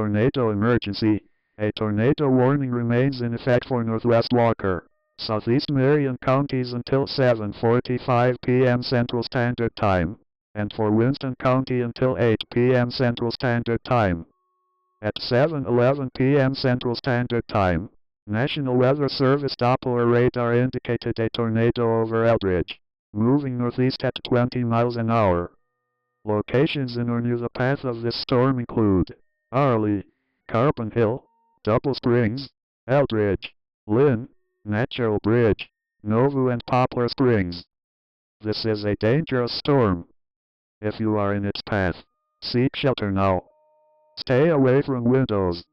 tornado emergency. A tornado warning remains in effect for Northwest Walker, Southeast Marion counties until 7:45 p.m. Central Standard Time, and for Winston County until 8 p.m. Central Standard Time. At 7:11 p.m. Central Standard Time, National Weather Service Doppler radar indicated a tornado over Eldridge, moving northeast at 20 miles an hour. Locations in or near the path of this storm include ARLEY, Carbon Hill, Double Springs, Eldridge, LYNN, Natural Bridge, NAUVOO and Poplar Springs. This is a dangerous storm. If you are in its path, seek shelter now. Stay away from windows,